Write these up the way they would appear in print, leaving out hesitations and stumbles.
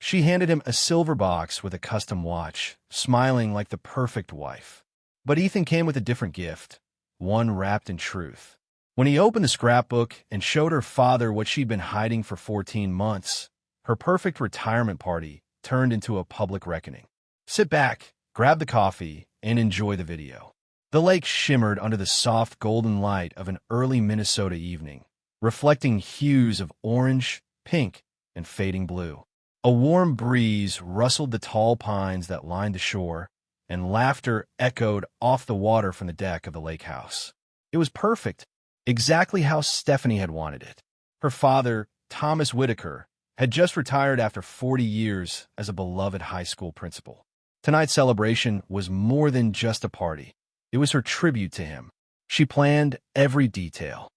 She handed him a silver box with a custom watch, smiling like the perfect wife. But Ethan came with a different gift, one wrapped in truth. When he opened the scrapbook and showed her father what she'd been hiding for 14 months, her perfect retirement party turned into a public reckoning. Sit back, grab the coffee, and enjoy the video. The lake shimmered under the soft golden light of an early Minnesota evening, reflecting hues of orange, pink, and fading blue. A warm breeze rustled the tall pines that lined the shore, and laughter echoed off the water from the deck of the lake house. It was perfect, exactly how Stephanie had wanted it. Her father, Thomas Whitaker, had just retired after 40 years as a beloved high school principal. Tonight's celebration was more than just a party. It was her tribute to him. She planned every detail.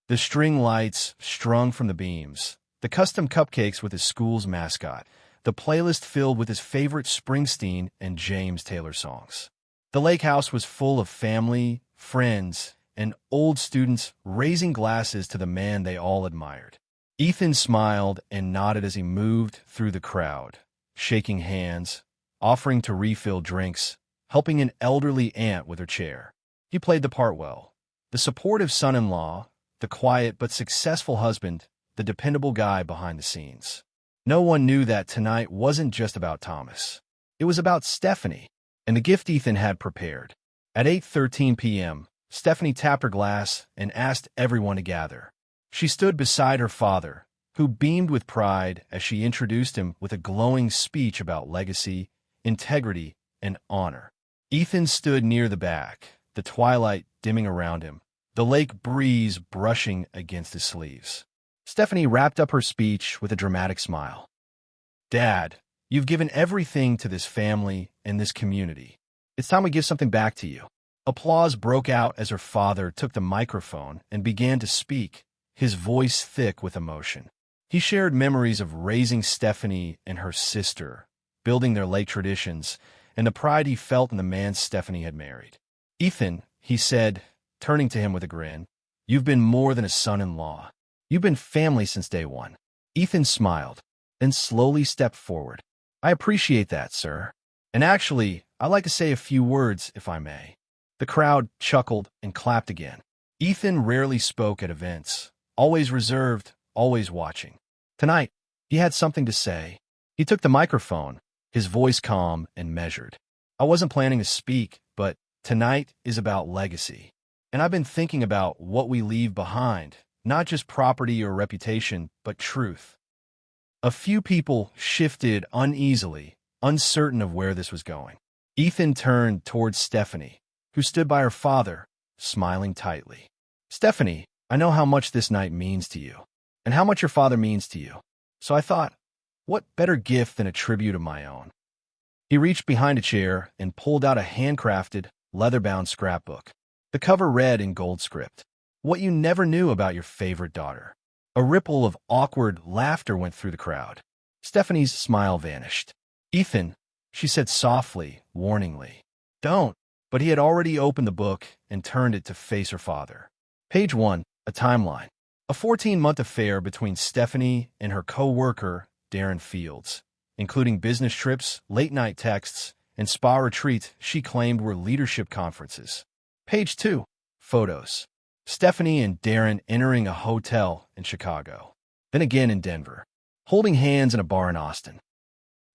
The string lights strung from the beams, the custom cupcakes with his school's mascot, the playlist filled with his favorite Springsteen and James Taylor songs. The lake house was full of family, friends, and old students raising glasses to the man they all admired. Ethan smiled and nodded as he moved through the crowd, shaking hands, offering to refill drinks, helping an elderly aunt with her chair. He played the part well. The supportive son-in-law, the quiet but successful husband, the dependable guy behind the scenes. No one knew that tonight wasn't just about Thomas. It was about Stephanie and the gift Ethan had prepared. At 8:13 p.m., Stephanie tapped her glass and asked everyone to gather. She stood beside her father, who beamed with pride as she introduced him with a glowing speech about legacy, integrity, and honor. Ethan stood near the back, the twilight dimming around him, the lake breeze brushing against his sleeves. Stephanie wrapped up her speech with a dramatic smile. "Dad, you've given everything to this family and this community. It's time we give something back to you." Applause broke out as her father took the microphone and began to speak, his voice thick with emotion. He shared memories of raising Stephanie and her sister, building their lake traditions, and the pride he felt in the man Stephanie had married. "Ethan," he said, turning to him with a grin, "you've been more than a son-in-law. You've been family since day one." Ethan smiled, then slowly stepped forward. "I appreciate that, sir. And actually, I'd like to say a few words, if I may." The crowd chuckled and clapped again. Ethan rarely spoke at events, always reserved, always watching. Tonight, he had something to say. He took the microphone, his voice calm and measured. "I wasn't planning to speak, but tonight is about legacy. And I've been thinking about what we leave behind, not just property or reputation, but truth." A few people shifted uneasily, uncertain of where this was going. Ethan turned towards Stephanie, who stood by her father, smiling tightly. "Stephanie, I know how much this night means to you, and how much your father means to you. So I thought, what better gift than a tribute of my own?" He reached behind a chair and pulled out a handcrafted, leather-bound scrapbook. The cover read in gold script, "What you never knew about your favorite daughter." A ripple of awkward laughter went through the crowd. Stephanie's smile vanished. "Ethan," she said softly, warningly. "Don't." But he had already opened the book and turned it to face her father. Page 1, a timeline. A 14-month affair between Stephanie and her co-worker, Darren Fields, including business trips, late-night texts, and spa retreats she claimed were leadership conferences. Page 2, photos. Stephanie and Darren entering a hotel in Chicago, then again in Denver, holding hands in a bar in Austin.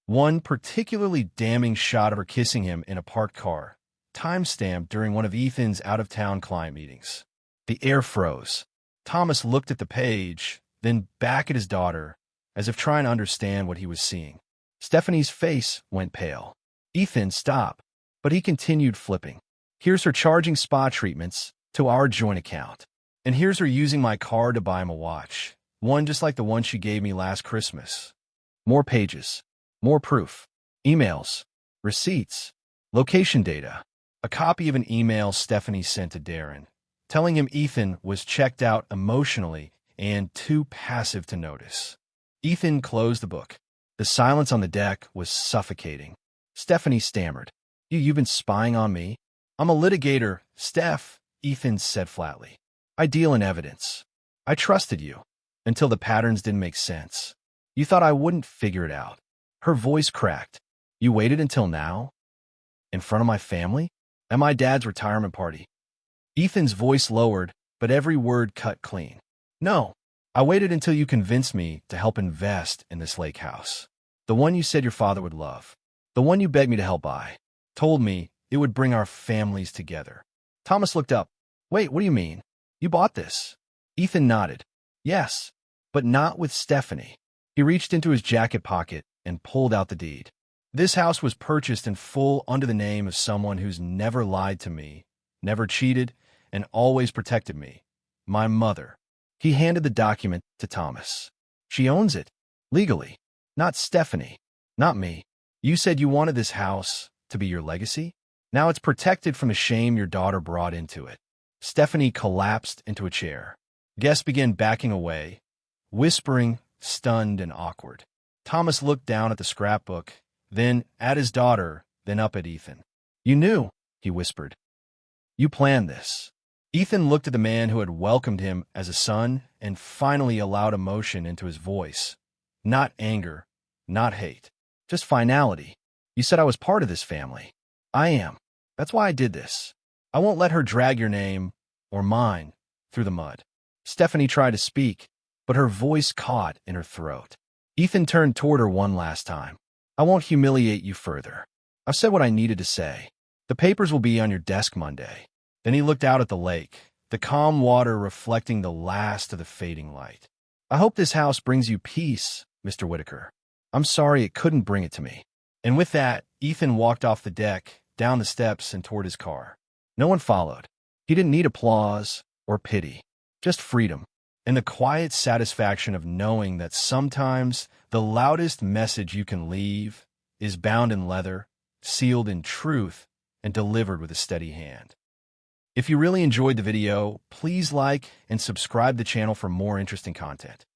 One particularly damning shot of her kissing him in a parked car, time-stamped during one of Ethan's out-of-town client meetings. The air froze. Thomas looked at the page, then back at his daughter, as if trying to understand what he was seeing. Stephanie's face went pale. "Ethan, stop." But he continued flipping. "Here's her charging spa treatments to our joint account. And here's her using my card to buy him a watch. One just like the one she gave me last Christmas." More pages. More proof. Emails. Receipts. Location data. A copy of an email Stephanie sent to Darren, telling him Ethan was checked out emotionally and too passive to notice. Ethan closed the book. The silence on the deck was suffocating. Stephanie stammered. You've been spying on me?" "I'm a litigator, Steph," Ethan said flatly. "I deal in evidence. I trusted you, until the patterns didn't make sense. You thought I wouldn't figure it out. Her voice cracked. You waited until now? In front of my family? At my dad's retirement party? Ethan's voice lowered, but every word cut clean. No, I waited until you convinced me to help invest in this lake house. The one you said your father would love. The one you begged me to help buy. Told me it would bring our families together. Thomas looked up. Wait, what do you mean? You bought this? Ethan nodded. Yes, but not with Stephanie. He reached into his jacket pocket and pulled out the deed. This house was purchased in full under the name of someone who's never lied to me, never cheated, and always protected me. My mother. He handed the document to Thomas. She owns it, legally. Not Stephanie. Not me. You said you wanted this house to be your legacy? Now it's protected from the shame your daughter brought into it. Stephanie collapsed into a chair. Guests began backing away, whispering, stunned and awkward. Thomas looked down at the scrapbook, then at his daughter, then up at Ethan. You knew, he whispered. You planned this. Ethan looked at the man who had welcomed him as a son and finally allowed emotion into his voice. Not anger, not hate, just finality. You said I was part of this family. I am. That's why I did this. I won't let her drag your name, or mine, through the mud. Stephanie tried to speak, but her voice caught in her throat. Ethan turned toward her one last time. I won't humiliate you further. I've said what I needed to say. The papers will be on your desk Monday. Then he looked out at the lake, the calm water reflecting the last of the fading light. I hope this house brings you peace, Mr. Whitaker. I'm sorry it couldn't bring it to me. And with that, Ethan walked off the deck, down the steps, and toward his car. No one followed. He didn't need applause or pity, just freedom, and the quiet satisfaction of knowing that sometimes the loudest message you can leave is bound in leather, sealed in truth, and delivered with a steady hand. If you really enjoyed the video, please like and subscribe the channel for more interesting content.